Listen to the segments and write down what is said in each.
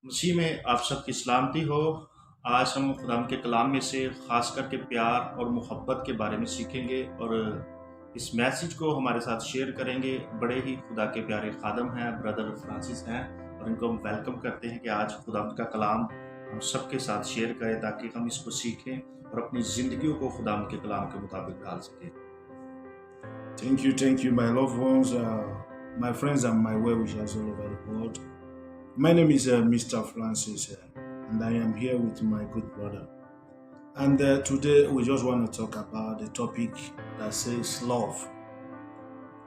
मसीह में आप सबकी सलामती हो। आज हम खुदा के कलाम में से ख़ास करके प्यार और मोहब्बत के बारे में सीखेंगे और इस मैसेज को हमारे साथ शेयर करेंगे। बड़े ही खुदा के प्यारे खादम हैं, ब्रदर फ्रांसिस हैं, और इनको हम वेलकम करते हैं कि आज खुदा का कलाम हम सबके साथ शेयर करें ताकि हम इसको सीखें और अपनी ज़िंदगियों को खुदा के कलाम के मुताबिक ढाल सकें। Thank you, my loved ones, my friends, and my well wishers all over the world. My name is Mr. Francis, and I am here with my good brother. And today we just want to talk about the topic that says love.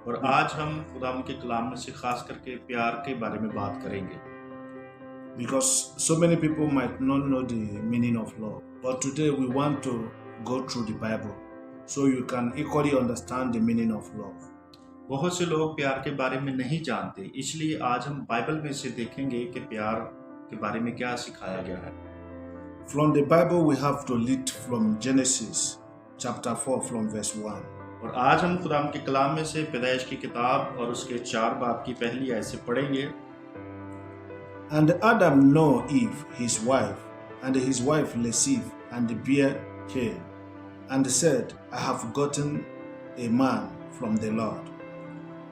और आज हम खुदा के कलाम में से खास करके प्यार के बारे में बात करेंगे, Because so many people might not know the meaning of love. But today we want to go through the Bible so you can equally understand the meaning of love. बहुत से लोग प्यार के बारे में नहीं जानते, इसलिए आज हम बाइबल में से देखेंगे कि प्यार के बारे में क्या सिखाया गया है। From the Bible we have to lead from Genesis chapter 4 from verse 1. और आज हम खुदा के कलाम में से पैदाइश की किताब और उसके 4 बाब की पहली आयत से पढ़ेंगे। And Adam knew Eve, his wife, and his wife Lasith, and bare Cain, and said, I have gotten a man from the Lord.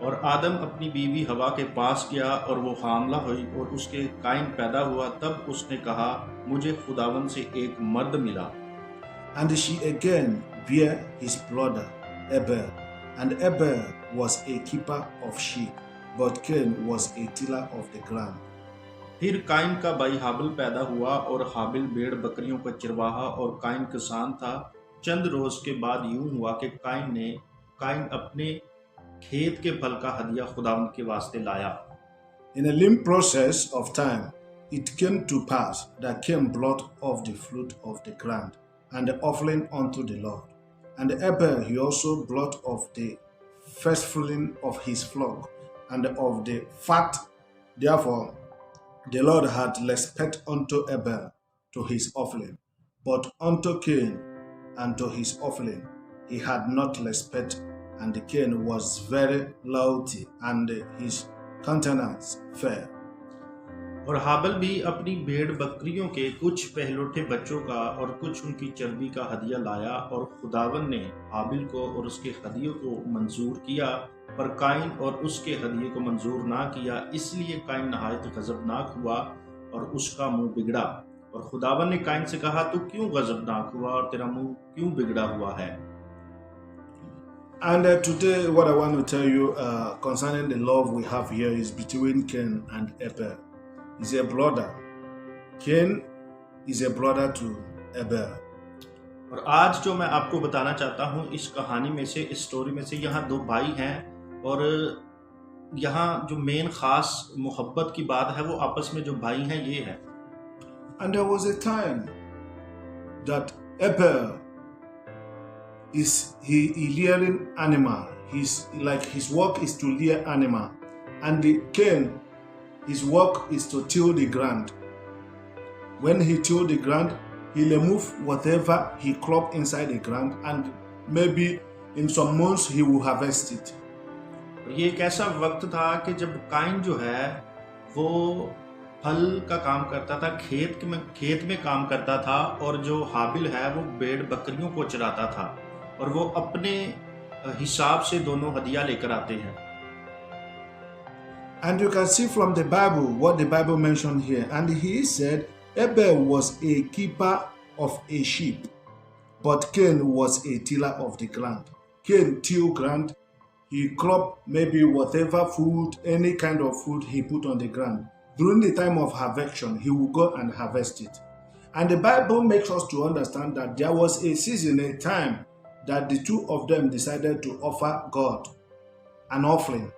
और आदम अपनी बीवी हवा के पास गया और वो हामला हुई और उसके काइन पैदा हुआ। तब उसने कहा, मुझे खुदावन से एक मर्द मिला। And she again bare his brother Abel, and Abel was a keeper of sheep, but Cain was a tiller of the ground. फिर काइन का भाई हाबिल पैदा हुआ और हाबिल भेड़ बकरियों का चिरवाहा और काइन किसान था। चंद रोज के बाद यूं हुआ कि काइन अपने खेत के फल का हदिया खुदावंद के वास्ते लाया। In a limb process of time, it came to pass that Cain brought of the fruit of the ground and the offering unto the Lord. And Abel he also brought of the firstfruit of his flock and of the fat. Therefore, the Lord had respect unto Abel to his offering, but unto Cain and to his offering he had not respect, and Cain was very louty, and his countenance fell. और हाबिल भी अपनी भेड़ बकरियों के कुछ पहलौठे बच्चों का और कुछ उनकी चर्बी का हदिया लाया, और खुदावन ने हाबिल को और उसके हदियों को मंजूर किया, पर काइन और उसके हदिये को मंजूर ना किया। इसलिए काइन नहायत गजबनाक हुआ और उसका मुंह बिगड़ा। और खुदावन ने काइन से कहा, तू क्यों गजबनाक हुआ और तेरा मुंह क्यों बिगड़ा हुआ है। And today what I want to tell you concerning the love we have here is between Cain and Abel. He's a brother. Cain is a brother to Abel. और आज जो मैं आपको बताना चाहता हूँ इस कहानी में से, इस स्टोरी में से, यहाँ 2 भाई हैं, और यहाँ जो मेन खास मोहब्बत की बात है वो आपस में जो भाई हैं ये है। And there was a time that Abel he rearing animal. His work is to rear animal, and Cain, his work is to till the ground. When he till the ground, he remove whatever he crop inside the ground, and maybe in some months he will harvest it. ये एक ऐसा वक्त था कि जब Kine जो है वो फल का काम करता था, खेत में काम करता था, और जो हाबिल है वो भेड़ बकरियों को चराता था, और वो अपने हिसाब से दोनों हदिया लेकर आते हैं। And you can see from the Bible what the Bible mentioned here. And he said Abel was a keeper of a sheep, but Cain was a tiller of the ground. Cain till ground, he crop maybe whatever food, any kind of food he put on the ground. During the time of harvestation, he will go and harvest it. And the Bible makes us to understand that there was a season, a time, that the two of them decided to offer God an offering.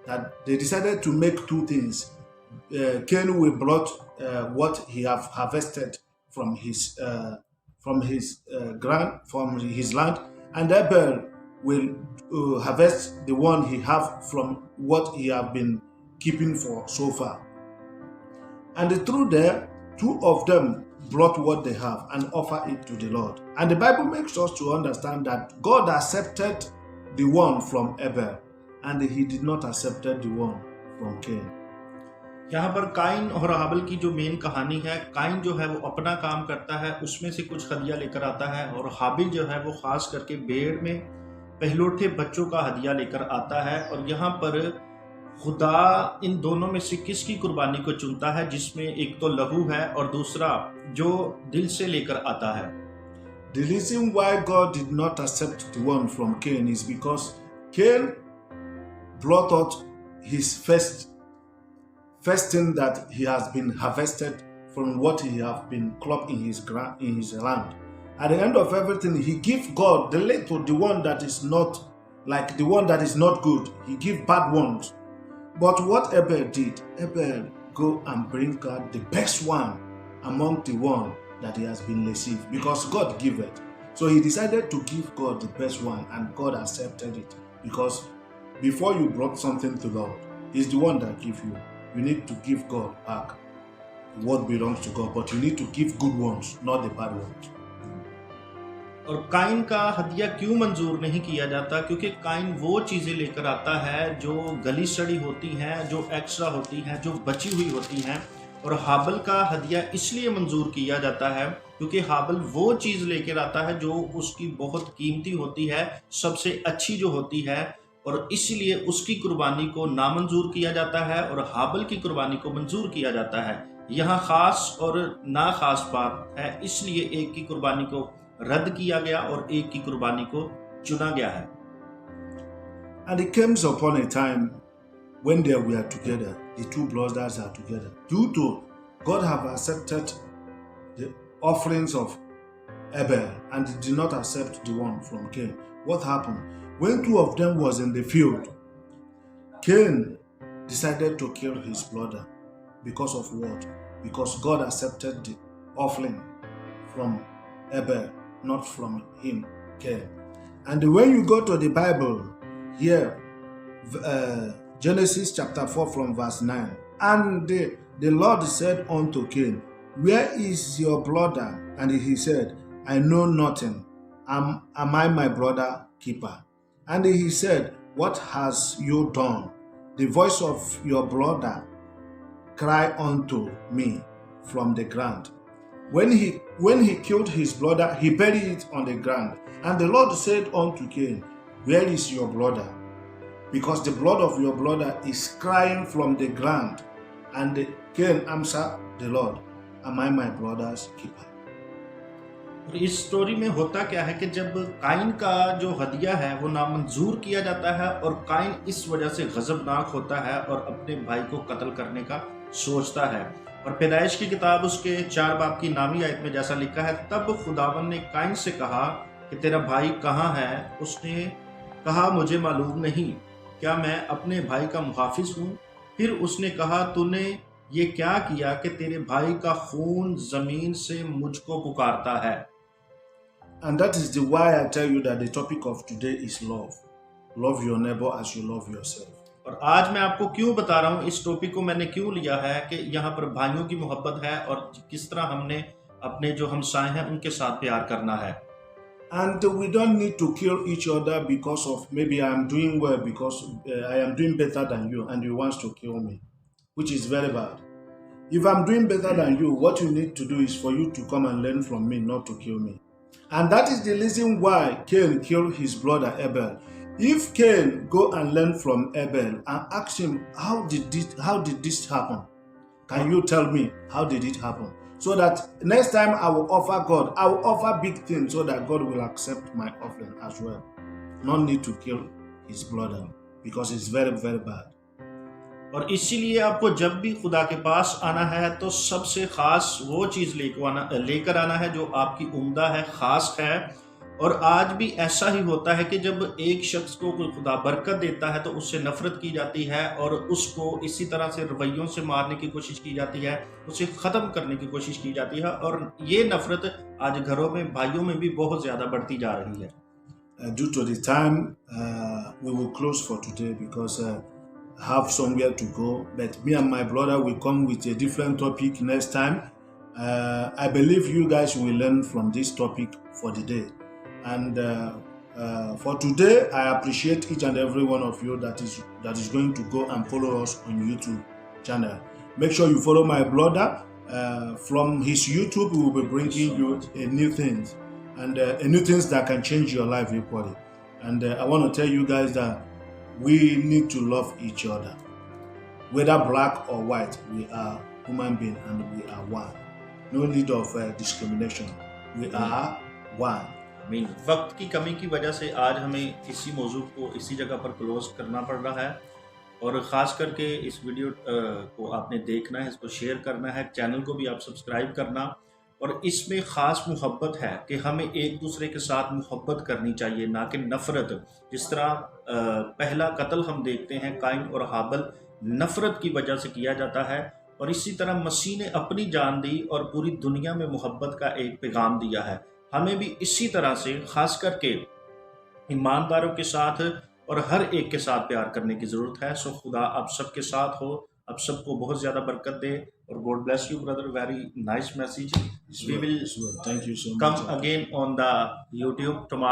That they decided to make 2 things. Cain will brought what he have harvested from his ground, from his land, and Abel will harvest the one he have from what he have been keeping for so far. And through there, 2 of them brought what they have and offer it to the Lord. And the Bible makes us to understand that God accepted the one from Abel, and he did not accept the one from Cain. यहाँ पर Kine और हाबिल की जो main कहानी है, Kine जो है वो अपना काम करता है, उसमें से कुछ हदिया लेकर आता है, और हाबिल जो है वो खास करके भेड़ में पहलौठे बच्चों का हदिया लेकर आता है। और यहाँ पर खुदा इन दोनों में से किसकी कुर्बानी को चुनता है, जिसमें एक तो लहू है और दूसरा जो दिल से लेकर आता है। The reason why God did not accept the one from Cain is because Cain brought out his first thing that he has been harvested from what he have been cropped in his land. At the end of everything, he give God the little, the one that is not like the one that is not good. He give bad ones. But what Abel did, Abel go and bring God the best one among the one that he has been received, because God give it. So he decided to give God the best one, and God accepted it, because before you brought something to God, he's the one that give you. You need to give God back what belongs to God, but you need to give good ones, not the bad ones. और Kine का हदिया क्यों मंजूर नहीं किया जाता? क्योंकि Kine वो चीज़ें लेकर आता है जो गली सड़ी होती हैं, जो एक्स्ट्रा होती हैं, जो बची हुई होती हैं। और हाबिल का हदिया इसलिए मंजूर किया जाता है क्योंकि हाबिल वो चीज़ लेकर आता है जो उसकी बहुत कीमती होती है, सबसे अच्छी जो होती है, और इसलिए उसकी कुर्बानी को नामंजूर किया जाता है और हाबिल की कुर्बानी को मंजूर किया जाता है। यहाँ खास और ना खास बात है, इसलिए एक की कुर्बानी को रद्द किया गया और एक की कुर्बानी को चुना गया है। And it comes upon a time when they were together, the two brothers are together. Due to God have accepted the offerings of Abel and did not accept the one from Cain. What happened? When two of them was in the field, Cain decided to kill his brother. Because of what? Because God accepted the offering from Abel, not from him, Cain. And when you go to the Bible here, Genesis chapter 4 from verse 9, and the Lord said unto Cain, where is your brother? And he said, I know nothing. Am I my brother keeper? And he said, what has you done? The voice of your brother cry unto me from the ground. When he killed his brother, he buried it on the ground. And the Lord said unto Cain, where is your brother? Because the blood of your brother is crying from the ground. And Cain answered the Lord, am I my brother's keeper? और इस story में होता क्या है कि जब Kine का जो हदिया है वो नामंजूर किया जाता है और काइन इस वजह से गजबनाक होता है और अपने भाई को कत्ल करने का सोचता है। और पैदाइश की किताब उसके 4 बाब की नामी आयत में जैसा लिखा है, तब खुदावन ने काइन से कहा कि तेरा भाई कहाँ है? उसने कहा, मुझे मालूम नहीं, क्या मैं अपने भाई का मुहाफिज हूँ? फिर उसने कहा, तूने ये क्या किया कि तेरे भाई का खून जमीन से मुझको पुकारता है? And that is the why I tell you that the topic of today is love. Love your neighbor as you love yourself. और आज मैं आपको क्यों बता रहा हूँ, इस टॉपिक को मैंने क्यों लिया है कि यहाँ पर भाइयों की मोहब्बत है और किस तरह हमने अपने जो हमसाए हैं उनके साथ प्यार करना है। And we don't need to kill each other because of maybe I am doing well, because I am doing better than you and you want to kill me, which is very bad. If I'm doing better than you, what you need to do is for you to come and learn from me, not to kill me. And that is the reason why Cain killed his brother Abel. If Cain go and learn from Abel and ask him, how did this happen? Can you tell me how did it happen? So that next time I will offer God, I will offer big things so that God will accept my offering as well. No need to kill his brother because it's very, very bad. और इसीलिए आपको जब भी खुदा के पास आना है तो सबसे ख़ास वो चीज़ लेकर आना है जो आपकी उम्दा है, ख़ास है। और आज भी ऐसा ही होता है कि जब एक शख्स को कोई खुदा बरकत देता है तो उससे नफ़रत की जाती है और उसको इसी तरह से रवैयों से मारने की कोशिश की जाती है, उसे ख़त्म करने की कोशिश की जाती है। और ये नफ़रत आज घरों में, भाइयों में भी बहुत ज़्यादा बढ़ती जा रही है। Due to the time, we will close for today because have somewhere to go, but me and my brother will come with a different topic next time. I believe you guys will learn from this topic for the day. And for today, I appreciate each and every one of you that is going to go and follow us on YouTube channel. Make sure you follow my brother. From his YouTube, we will be bringing you a new things and a new things that can change your life equally. And I want to tell you guys that we need to love each other. Whether black or white, we are human beings and we are one. No need of discrimination. We are one. Mean वक्त की कमी की वजह से आज हमें इसी मौजू को इसी जगह पर क्लोज करना पड़ रहा है, और ख़ास करके इस वीडियो को आपने देखना है, इसको शेयर करना है, चैनल को भी आप सब्सक्राइब करना। और इसमें ख़ास मोहब्बत है कि हमें एक दूसरे के साथ मोहब्बत करनी चाहिए, ना कि नफ़रत। जिस तरह पहला कत्ल हम देखते हैं काइन और हाबिल, नफ़रत की वजह से किया जाता है, और इसी तरह मसीह ने अपनी जान दी और पूरी दुनिया में मोहब्बत का एक पैगाम दिया है। हमें भी इसी तरह से ख़ास करके ईमानदारों के साथ और हर एक के साथ प्यार करने की ज़रूरत है। सो खुदा आप सबके साथ हो, आप सबको बहुत ज़्यादा बरकत दे, और God bless you brother, very nice message. We will Thank you so come much. again on the YouTube tomorrow.